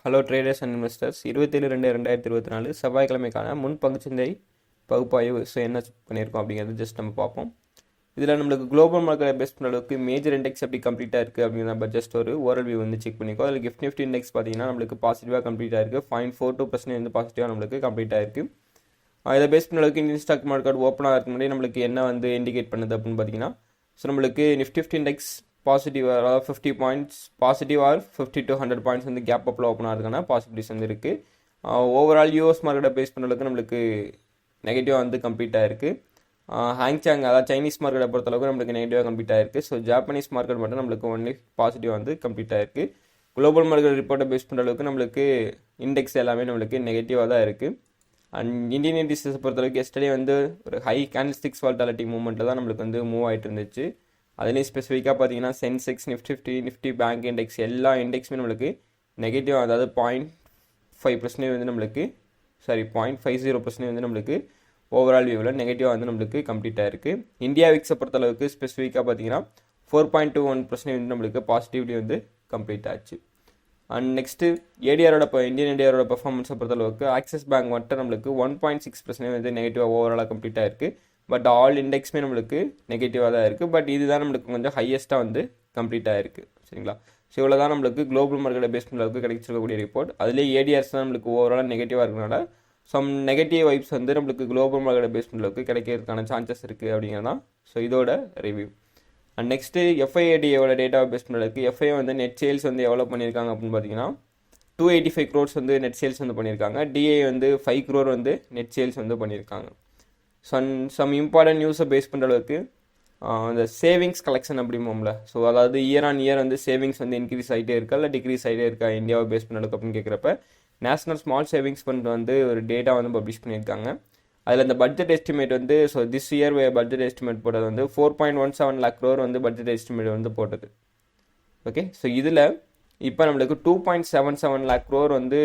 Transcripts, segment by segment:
Hello traders and investors 27/2/2024 செவ்வாய்க்கிழமைக்கான முன் பங்குச்சந்தை பகுப்பாய்வு என்ன பண்ணியிருக்கோம் அப்படிங்கிறது ஜஸ்ட் நம்ம பார்ப்போம். இதில் நம்மளுக்கு குளோபல் மார்க்கெட்டை பேஸ் பண்ண அளவுக்கு மேஜர் இண்டெக்ஸ் எப்படி கம்ப்ளீட்டாக இருக்குது அப்படிங்கிற நம்ம ஜஸ்ட் ஒரு ஓவரால் வியூ வந்து செக் பண்ணிக்கோ. அதில் கிஃப்ட் நிஃப்டி இண்டெக்ஸ் பார்த்தீங்கன்னா நம்மளுக்கு பாசிட்டிவாக கம்ப்ளீட் ஆயிருக்கு. 0.42% வந்து பாசிட்டிவாக நம்மளுக்கு கம்ப்ளீட் ஆயிருக்கு. இதை பேஸ் பண்ண அளவுக்கு இந்தியன் ஸ்டாக் மார்க்கெட் ஓப்பன் ஆகிறதுக்கு முன்னாடி நம்மளுக்கு என்ன வந்து இண்டிகேட் பண்ணுது அப்படின்னு பார்த்தீங்கன்னா, ஸோ நம்மளுக்கு நிஃப்டி இண்டெக்ஸ் பாசிட்டிவ், அதாவது 50 points positive or 50 to 100 points வந்து கேப் அப்பில் ஓப்பன் ஆகிறதுக்கான பாசிபிலிட்டிஸ் வந்து இருக்குது. ஓவரால் யூஎஸ் மார்க்கெட்டை பேஸ் பண்ணுறதுக்கு நம்மளுக்கு நெகட்டிவாக வந்து கம்ப்ளீட் ஆகிருக்கு. ஹாங்சாங், அதாவது சைனீஸ் மார்க்கெட்டை பொறுத்தளவுக்கு நம்மளுக்கு நெகட்டிவாக கம்ப்ளீட் ஆகிருக்கு. ஸோ ஜாப்பனீஸ் மார்க்கெட் மட்டும் நம்மளுக்கு ஒன்லி பாசிட்டிவ் வந்து கம்ப்ளீட் ஆகிருக்கு. குளோபல் மார்க்கெட் ரிப்போர்ட்டை பேஸ் பண்ணுற அளவுக்கு நம்மளுக்கு இண்டெக்ஸ் எல்லாமே நம்மளுக்கு நெகட்டிவாக தான் இருக்குது. அண்ட் இந்தியன் இண்டெக்ஸை பொறுத்தளவுக்கு எஸ்டர்டே வந்து ஒரு ஹை கேண்டில்ஸ்டிக்ஸ் வாலட்டிலிட்டி மூவ்மெண்ட்டில் தான் நம்மளுக்கு வந்து மூவ் ஆகிட்டு இருந்துச்சு. அதுலேயும் ஸ்பெசிஃபிக்காக பார்த்தீங்கன்னா சென்செக்ஸ், நிஃப்டி பேங்க் இண்டெக்ஸ் எல்லா இண்டெக்ஸுமே நம்மளுக்கு நெகட்டிவ், அதாவது 0.5% வந்து நம்மளுக்கு 0.50% வந்து நம்மளுக்கு ஓவரால் வியூவில் நெகட்டிவாக வந்து நம்மளுக்கு கம்ப்ளீட் ஆகிருக்கு. இந்தியா விக்ஸை பொறுத்தளவுக்கு ஸ்பெசிஃபிக்காக பார்த்தீங்கன்னா 4.21% வந்து நம்மளுக்கு பாசிட்டிவ்லி வந்து கம்ப்ளீட் ஆச்சு. அண்ட் நெக்ஸ்ட்டு இந்தியன் ஏடிஆரோட பெர்ஃபார்மன்ஸை பொறுத்தளவுக்கு ஆக்சிஸ் பேங்க் மட்டும் நம்மளுக்கு 1.6% வந்து நெகட்டிவாக ஓவராலாக கம்ப்ளீட் ஆகிருக்கு. பட் ஆல் இண்டெக்ஸுமே நம்மளுக்கு நெகட்டிவாக தான் இருக்குது. பட் இதுதான் நம்மளுக்கு கொஞ்சம் ஹையஸ்ட்டாக வந்து கம்ப்ளீட் ஆகிருக்கு. சரிங்களா? ஸோ இவ்வளோ தான் நம்மளுக்கு குளோபல் மார்க்கெட்டை பேஸ் பண்ணுறதுக்கு கிடைச்சிருக்கக்கூடிய ரிப்போர்ட். அதுலேயே ஏடிஆர்ஸ் தான் நம்மளுக்கு ஓவராலாக நெகட்டிவாக இருக்கிறனால சம் நெகட்டிவ் வைப்ஸ் வந்து நம்மளுக்கு குளோபல் மார்க்கெட்டை பேஸ் பண்ணுறதுக்கு கிடைக்கிறதுக்கான சான்சஸ் இருக்குது அப்படிங்கிறது தான் ஸோ இதோட ரிவ்யூ. அண்ட் நெக்ஸ்ட்டு எஃப்ஐஏடியோட டேட்டாவை பேஸ் பண்ணுறதுக்கு எஃப்ஐ வந்து நெட் சேல்ஸ் வந்து எவ்வளோ பண்ணியிருக்காங்க அப்படின்னு பார்த்தீங்கன்னா 285 crores வந்து நெட் சேல்ஸ் வந்து பண்ணியிருக்காங்க. டிஏ வந்து 5 crore வந்து நெட் சேல்ஸ் வந்து பண்ணியிருக்காங்க. சம் இம்பார்ட்டன்ட் நியூஸை பேஸ் பண்ணுற அளவுக்கு இந்த சேவிங்ஸ் கலெக்ஷன் அப்படிம்போம்ல, ஸோ அதாவது இயர் ஆன் இயர் வந்து சேவிங்ஸ் வந்து இன்க்ரீஸ் ஆகிட்டே இருக்கா இல்லை டிக்ரீஸ் ஆகிட்டே இருக்கா இந்தியாவை பேஸ் பண்ண அளவுக்கு அப்படின்னு கேட்குறப்ப நேஷனல் ஸ்மால் சேவிங்ஸ் ஃபண்ட் வந்து ஒரு டேட்டா வந்து பப்ளிஷ் பண்ணியிருக்காங்க. அதில் இந்த பட்ஜெட் எஸ்டிமேட் வந்து so this year budget estimate போட்டது வந்து 4.17 lakh crore வந்து பட்ஜெட் எஸ்டிமேட் வந்து போட்டது. ஓகே, ஸோ இதில் இப்போ நம்மளுக்கு 2.77 lakh crore வந்து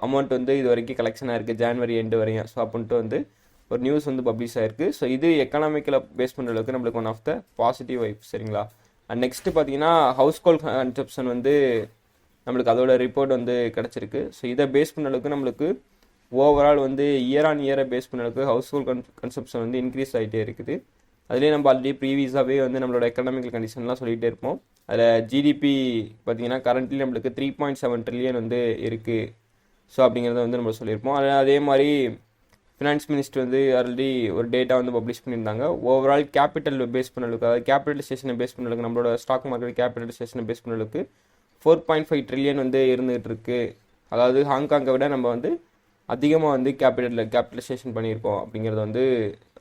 அமௌண்ட் வந்து இது வரைக்கும் கலெக்ஷனாக இருக்குது ஜான்வரி எண்டு வரையும். ஸோ அப்படின்ட்டு வந்து ஒரு நியூஸ் வந்து பப்ளிஷ் ஆயிருக்கு. ஸோ இது எக்கனாமிக்கில் பேஸ் பண்ணுற அளவுக்கு நம்மளுக்கு one of the positive vibe. சரிங்களா? அண்ட் நெக்ஸ்ட்டு பார்த்தீங்கன்னா ஹவுஸ் ஹோல்ட் கன்சப்ஷன் வந்து நம்மளுக்கு அதோட ரிப்போர்ட் வந்து கிடச்சிருக்கு. ஸோ இதை பேஸ் பண்ண அளவுக்கு நம்மளுக்கு ஓவரால் வந்து இயர் ஆன் இயரை பேஸ் பண்ண அளவுக்கு ஹவுஸ் ஹோல்ட் கன்சப்ஷன் வந்து இன்க்ரீஸ் ஆகிட்டே இருக்குது. அதுலேயே நம்ம ஆல்ரெடி ப்ரீவியஸாகவே வந்து நம்மளோட எக்கனாமிக்கல் கண்டிஷன்லாம் சொல்லிகிட்டே இருப்போம். அதில் ஜிடிபி பார்த்தீங்கன்னா கரண்ட்லி நம்மளுக்கு 3.7 trillion வந்து இருக்குது. ஸோ அப்படிங்கிறத வந்து நம்ம சொல்லியிருப்போம். அதே மாதிரி ஃபினான்ஸ் மினிஸ்டர் வந்து ஆல்ரெடி ஒரு டேட்டா வந்து பப்ளிஷ் பண்ணியிருந்தாங்க. ஓவரால் கேபிட்டல் பேஸ் பண்ண அளவுக்கு, அதாவது கேபிட்டலைசேஷனை பேஸ் பண்ண அளவுக்கு, நம்மளோட ஸ்டாக் மார்க்கெட் கேபிட்டலைசேஷனை பேஸ் பண்ண அளவுக்கு 4.5 trillion வந்து இருந்துகிட்டு இருக்குது. அதாவது ஹாங்காங்கை விட நம்ம வந்து அதிகமாக வந்து கேபிட்டலைசேஷன் பண்ணியிருக்கோம் அப்படிங்கிறது வந்து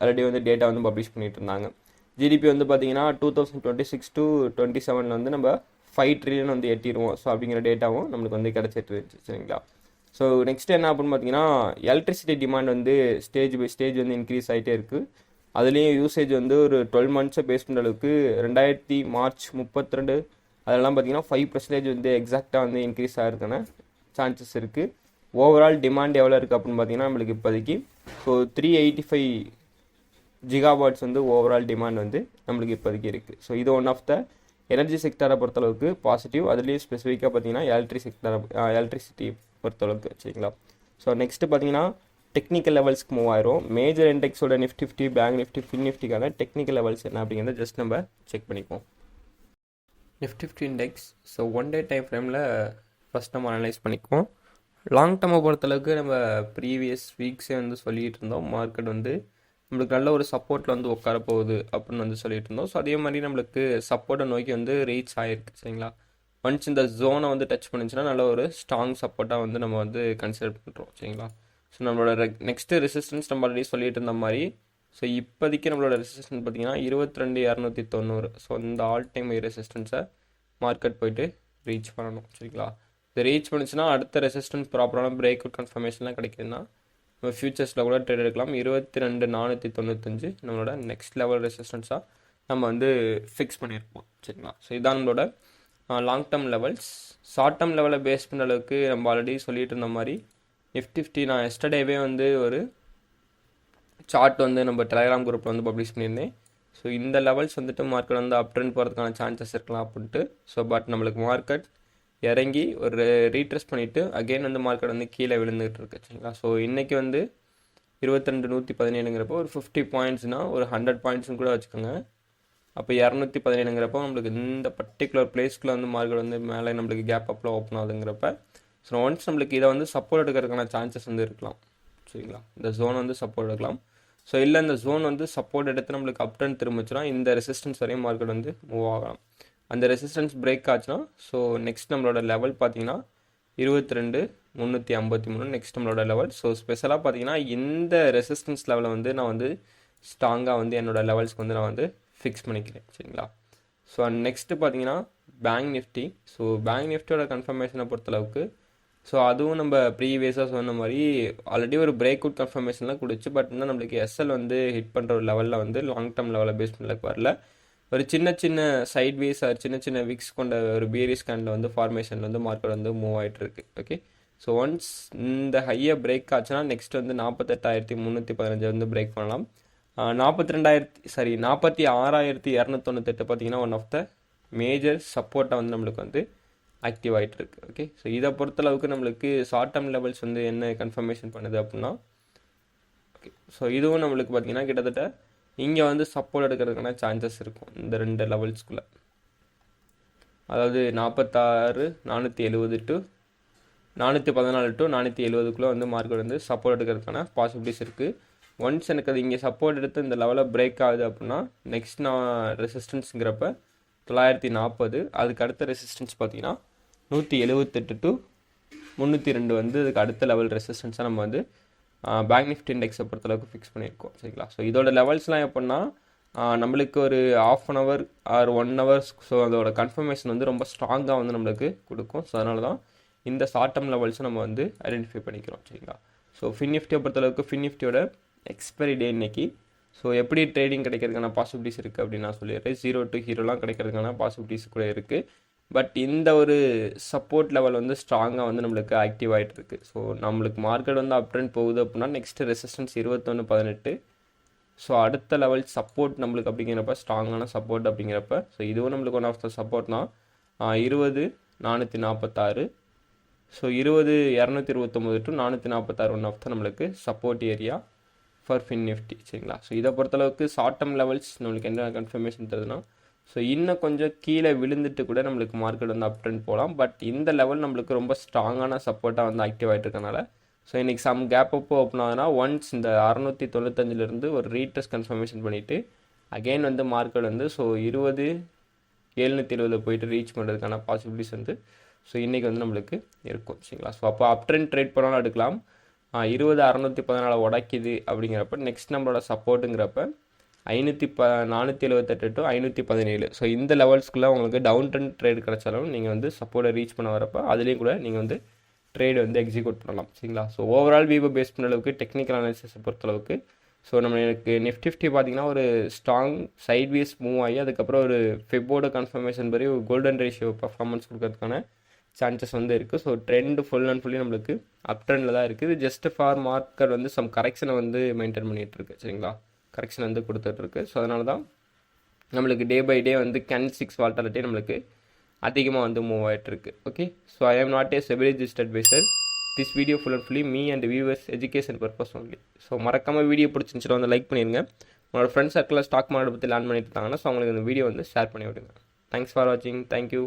ஆல்ரெடி வந்து டேட்டா வந்து பப்ளிஷ் பண்ணிட்டு இருந்தாங்க. ஜிடிபி வந்து பார்த்தீங்கன்னா 2026 to 27 வந்து நம்ம 5 trillion வந்து எட்டிடுவோம். ஸோ அப்படிங்கிற டேட்டாவும் நம்மளுக்கு வந்து கிடச்சிட்டு இருந்துச்சு. சரிங்களா? ஸோ நெக்ஸ்ட் என்ன அப்படின்னு பார்த்தீங்கன்னா எலக்ட்ரிசிட்டி டிமாண்ட் வந்து ஸ்டேஜ் பை ஸ்டேஜ் வந்து இன்க்ரீஸ் ஆகிட்டே இருக்குது. அதுலேயும் யூசேஜ் வந்து ஒரு 12 months பேஸ் பண்ணுற அளவுக்கு March 2032 அதெல்லாம் பார்த்தீங்கன்னா 5% வந்து எக்ஸாக்டாக வந்து இன்க்ரீஸ் ஆகிறதுக்கான சான்சஸ் இருக்குது. ஓவரால் டிமாண்ட் எவ்வளோ இருக்குது அப்படின்னு பார்த்தீங்கன்னா நம்மளுக்கு இப்போதைக்கு ஸோ 385 GW வந்து ஓவரால் டிமாண்ட் வந்து நம்மளுக்கு இப்போதைக்கு இருக்குது. ஸோ இது ஒன் ஆஃப் த எனர்ஜி செக்டரை பொறுத்தளவுக்கு பாசிட்டிவ். அதுலேயும் ஸ்பெசிஃபிக்காக பார்த்தீங்கன்னா எலக்ட்ரிசிட்டி பொறுத்தளவுக்கு. சரிங்களா? ஸோ நெக்ஸ்ட்டு பார்த்தீங்கன்னா டெக்னிக்கல் லெவல்ஸ்க்கு மூவ் ஆயிரும். மேஜர் இண்டெக்ஸோட நிஃப்டி, பேங்க் நிஃப்டி, நிஃப்டிக்கான டெக்னிக்கல் லெவல்ஸ் என்ன அப்படிங்கிறத ஜஸ்ட் நம்ம செக் பண்ணிப்போம். Nifty index so 1 day time ஃப்ரேமில் ஃபஸ்ட் நம்ம அனலைஸ் பண்ணிக்குவோம். லாங் டர்மை பொறுத்தளவுக்கு நம்ம ப்ரீவியஸ் வீக்ஸே வந்து சொல்லிகிட்டு இருந்தோம் மார்க்கெட் வந்து நம்மளுக்கு நல்ல ஒரு சப்போர்ட்டில் வந்து உட்கார போகுது அப்படின்னு வந்து சொல்லிட்டு இருந்தோம். ஸோ அதே மாதிரி நம்மளுக்கு சப்போர்ட்டை நோக்கி வந்து ரீச் ஆகிருக்கு. சரிங்களா? ஒன்ஸ் இந்த ஜோனை வந்து டச் பண்ணிச்சுன்னா நல்ல ஒரு ஸ்ட்ராங் சப்போர்ட்டாக வந்து நம்ம வந்து கன்சிடர் பண்ணுறோம். சரிங்களா? ஸோ நம்மளோட நெக்ஸ்ட்டு ரெசிஸ்டன்ஸ் நம்ம ஆல்ரெடி சொல்லிட்டு இருந்த மாதிரி ஸோ இப்போதைக்கு நம்மளோட ரெசிஸ்டன்ஸ் பார்த்தீங்கன்னா 22,290. ஸோ இந்த ஆல் டைம் ரெசிஸ்டன்ஸை மார்க்கெட் போயிட்டு ரீச் பண்ணணும். சரிங்களா? இது ரீச் பண்ணிச்சுன்னா அடுத்த ரெசிஸ்டன்ஸ் ப்ராப்பரான பிரேக் அவுட் கன்ஃபர்மேஷன்லாம் கிடைக்குதுன்னா நம்ம ஃபியூச்சர்ஸில் கூட ட்ரேட் எடுக்கலாம். 22,495 நம்மளோட நெக்ஸ்ட் லெவல் ரெசிஸ்டன்ஸாக நம்ம வந்து ஃபிக்ஸ் பண்ணியிருப்போம். சரிங்களா? ஸோ இதான் நம்மளோட long term levels. Short term லெவலை பேஸ் பண்ண அளவுக்கு நம்ம ஆல்ரெடி சொல்லிட்டு இருந்த மாதிரி நிஃப்டி நான் எஸ்டர்டேவே வந்து ஒரு சார்ட் வந்து நம்ம டெலிகிராம் குரூப்பில் வந்து பப்ளிஷ் பண்ணியிருந்தேன். ஸோ இந்த லெவல்ஸ் வந்துட்டு மார்க்கெட் வந்து அப் ட்ரெண்ட் போகிறதுக்கான சான்சஸ் இருக்கலாம் அப்படின்ட்டு. ஸோ பட் நம்மளுக்கு மார்க்கெட் இறங்கி ஒரு ரீட்ரெஸ் பண்ணிவிட்டு அகெயின் வந்து மார்க்கெட் வந்து கீழே விழுந்துகிட்டு இருக்கு சரிங்களா. ஸோ இன்றைக்கி வந்து 22,117ங்கிறப்போ ஒரு 50 பாயிண்ட்ஸ்னால் ஒரு 100 பாயிண்ட்ஸ்னு கூட வச்சுக்கோங்க. அப்போ 217ங்கிறப்போ நம்மளுக்கு இந்த பர்டிகுலர் பிளேஸ்க்குள்ளே வந்து மார்க்கெட் வந்து மேலே நம்மளுக்கு கேப் அப்பில் ஓப்பன் ஆகுதுங்கிறப்ப ஸோ ஒன்ஸ் நம்மளுக்கு இதை வந்து சப்போர்ட் எடுக்கிறதுக்கான சான்சஸ் வந்து இருக்கலாம் சரிங்களா. இந்த ஜோன் வந்து சப்போர்ட் எடுக்கலாம். ஸோ இல்லை இந்த ஜோன் வந்து சப்போர்ட் எடுத்து நம்மளுக்கு அப் ட்ரெண்ட் திரும்பிச்சுன்னா இந்த ரெசிஸ்டன்ஸ் வரையும் மார்க்கெட் வந்து மூவ் ஆகலாம். அந்த ரெசிஸ்டன்ஸ் பிரேக் ஆச்சுன்னா ஸோ நெக்ஸ்ட் நம்மளோட லெவல் பார்த்தீங்கன்னா 22,353 நெக்ஸ்ட் நம்மளோட லெவல். ஸோ ஸ்பெஷலாக பார்த்தீங்கன்னா இந்த ரெசிஸ்டன்ஸ் லெவலை வந்து நான் வந்து ஸ்ட்ராங்காக வந்து என்னோடய லெவல்ஸ்க்கு வந்து நான் வந்து ஃபிக்ஸ் பண்ணிக்கிறேன் சரிங்களா. ஸோ நெக்ஸ்ட்டு பார்த்தீங்கன்னா பேங்க் நிஃப்டி. ஸோ பேங்க் நிஃப்டியோட கன்ஃபர்மேஷனை பொறுத்தளவுக்கு ஸோ அதுவும் நம்ம ப்ரீவியஸாக சொன்ன மாதிரி ஆல்ரெடி ஒரு பிரேக் அவுட் கன்ஃபர்மேஷன்லாம் கொடுச்சு. பட் இன்னும் நம்மளுக்கு எஸ்எல் வந்து ஹிட் பண்ணுற ஒரு லெவலில் வந்து லாங் டேர்ம் லெவலில் பேஸ் பண்ணலுக்கு வரல. ஒரு சின்ன சின்ன சைட்வேஸ் சின்ன சின்ன விக்ஸ் கொண்ட ஒரு பியரிஷ் கேண்டில் வந்து ஃபார்மேஷன் வந்து மார்க்கெட் வந்து மூவ் ஆகிட்டு இருக்கு. ஓகே, ஸோ ஒன்ஸ் இந்த ஹையை பிரேக் ஆச்சுன்னா நெக்ஸ்ட் வந்து 48,315 வந்து பிரேக் பண்ணலாம். 46,298 பார்த்தீங்கன்னா ஒன் ஆஃப் த மேஜர் சப்போர்ட்டாக வந்து நம்மளுக்கு வந்து ஆக்டிவ் ஆகிட்டு இருக்கு. ஓகே, ஸோ இதை பொறுத்தளவுக்கு நம்மளுக்கு ஷார்ட் டேர்ம் லெவல்ஸ் வந்து என்ன கன்ஃபர்மேஷன் பண்ணுது அப்படின்னா ஓகே, ஸோ இதுவும் நம்மளுக்கு பார்த்தீங்கன்னா கிட்டத்தட்ட இங்கே வந்து சப்போர்ட் எடுக்கிறதுக்கான சான்சஸ் இருக்கும் இந்த ரெண்டு லெவல்ஸ்குள்ளே. அதாவது 46,470 டு 414 டு 470 வந்து மார்க்கெட் வந்து சப்போர்ட் எடுக்கிறதுக்கான பாசிபிலிட்டிஸ் இருக்குது. ஒன்ஸ் எனக்கு அது இங்கே சப்போர்ட் எடுத்து இந்த லெவலில் பிரேக் ஆகுது அப்படின்னா நெக்ஸ்ட் நான் ரெசிஸ்டன்ஸுங்கிறப்ப 940. அதுக்கு அடுத்த ரெசிஸ்டன்ஸ் பார்த்தீங்கன்னா 178 டு 302 வந்து அதுக்கு அடுத்த லெவல் ரெசிஸ்டன்ஸாக நம்ம வந்து பேங்க் நிஃப்டி இண்டெக்ஸை பொறுத்தளவுக்கு ஃபிக்ஸ் பண்ணியிருக்கோம் சரிங்களா. ஸோ இதோட லெவல்ஸ்லாம் எப்படின்னா நம்மளுக்கு ஒரு ½ an hour or 1 hour so அதோட கன்ஃபர்மேஷன் வந்து ரொம்ப ஸ்ட்ராங்காக வந்து நம்மளுக்கு கொடுக்கும். ஸோ அதனால தான் இந்த ஷார்ட் டேர்ம் லெவல்ஸை நம்ம வந்து ஐடென்டிஃபை பண்ணிக்கிறோம் சரிங்களா. ஸோ ஃபின் நிஃப்டியை பொறுத்தளவுக்கு ஃபின் நிஃப்டியோட எக்ஸ்பைரி டே இன்னைக்கு. ஸோ எப்படி ட்ரேடிங் கிடைக்கிறதுக்கான பாசிபிலிட்டிஸ் இருக்குது அப்படின்னு நான் சொல்லிடுறேன். 0 to ஹீரோலாம் கிடைக்கிறதுக்கான பாசிபிலிட்டிஸ் கூட இருக்குது. பட் இந்த ஒரு சப்போர்ட் லெவல் வந்து ஸ்ட்ராங்காக வந்து நம்மளுக்கு ஆக்டிவ் ஆகிட்டு இருக்குது. ஸோ நம்மளுக்கு மார்க்கெட் வந்து அப் ட்ரெண்ட் போகுது அப்படின்னா நெக்ஸ்ட் ரெசிஸ்டன்ஸ் 21,18. ஸோ அடுத்த லெவல் சப்போர்ட் நம்மளுக்கு அப்படிங்கிறப்ப ஸ்ட்ராங்கான சப்போர்ட் அப்படிங்கிறப்ப ஸோ இதுவும் நம்மளுக்கு ஒன் ஆஃப் த சப்போர்ட் தான் 20,446. ஸோ 20,229 டு 446 ஒன் ஆஃப் தான் நம்மளுக்கு support area for fin Nifty சரிங்களா. ஸோ இதை பொறுத்தளவுக்கு ஷார்ட் டேர்ம் லெவல்ஸ் நம்மளுக்கு என்ன கன்ஃபர்மேஷன் தருதுன்னா ஸோ இன்னும் கொஞ்சம் கீழே விழுந்துட்டு கூட நம்மளுக்கு மார்க்கெட் வந்து அப் ட்ரெண்ட் போகலாம். பட் இந்த லெவல் நம்மளுக்கு ரொம்ப ஸ்ட்ராங்கான சப்போர்ட்டாக வந்து ஆக்டிவ் ஆகிட்டு இருக்கனால ஸோ இன்றைக்கி சம் கேப் அப்போ ஓப்பன் ஆகுதுன்னா ஒன்ஸ் இந்த 695 ஒரு ரீட்ரெஸ் கன்ஃபர்மேஷன் பண்ணிவிட்டு அகெயின் வந்து மார்க்கெட் வந்து ஸோ 20,770 போயிட்டு ரீச் பண்ணுறதுக்கான பாசிபிலிட்டிஸ் வந்து ஸோ இன்றைக்கி வந்து நம்மளுக்கு இருக்கும் சரிங்களா. ஸோ அப்போ அப் ட்ரெண்ட் ட்ரேட் பண்ணாலும் எடுக்கலாம். 20,614 உடைக்குது அப்படிங்கிறப்ப நெக்ஸ்ட் நம்மளோட சப்போர்ட்டுங்கிறப்ப 478 டு 517. ஸோ இந்த லெவல்ஸ்க்குள்ளே உங்களுக்கு டவுன் ட்ரெண்ட் ட்ரேட் கிடைச்சாலும் நீங்கள் வந்து சப்போர்ட்டை ரீச் பண்ண வரப்போ அதுலேயும் கூட நீங்கள் வந்து ட்ரேட் வந்து எக்ஸிக்யூட் பண்ணலாம் சரிங்களா. ஸோ ஓவரால் வியூவை பேஸ் பண்ண அளவுக்கு டெக்னிக்கல் அனாலிசிஸை பொறுத்தளவுக்கு ஸோ நம்மளுக்கு நிஃப்டி பார்த்தீங்கன்னா ஒரு ஸ்ட்ராங் சைட்வேஸ் மூவ் ஆகி அதுக்கப்புறம் ஒரு ஃபெப்போட கன்ஃபர்மேஷன் படி ஒரு கோல்டன் ரேஷியோ பர்ஃபார்மன்ஸ் கொடுக்கறதுக்கான சான்சஸ் வந்து இருக்குது. So trend full and fully நம்மளுக்கு அப் ட்ரெண்டில் தான் இருக்குது. ஜஸ்ட் ஃபார் மார்க்கெட் வந்து சம் கரெக்ஷனை வந்து மெயின்டைன் பண்ணிகிட்ருக்கு சரிங்களா. கரெக்ஷன் வந்து கொடுத்துட்ருக்கு. ஸோ அதனால தான் நம்மளுக்கு டே பை டே வந்து கேண்டில்ஸ்டிக்ஸ் வால்டாலிட்டி நம்மளுக்கு அதிகமாக வந்து மூவ் ஆகிட்டுருக்கு. Okay, so I am not a SEBI registered advisor. This video full and fully me and viewers education purpose only. So மறக்காமல் வீடியோ பிடிச்சிருந்துச்சுன்னா வந்து லைக் பண்ணிடுங்க. உங்களோட ஃப்ரெண்ட்ஸ் சர்க்கிளில் ஸ்டாக் மார்க்கெட் பற்றி லேர்ன் பண்ணிட்டு இருக்காங்கன்னா ஸோ அவங்களுக்கு இந்த வீடியோ வந்து ஷேர் பண்ணி விடுங்க. தேங்க்ஸ் ஃபார் வாட்சிங். தேங்க்யூ.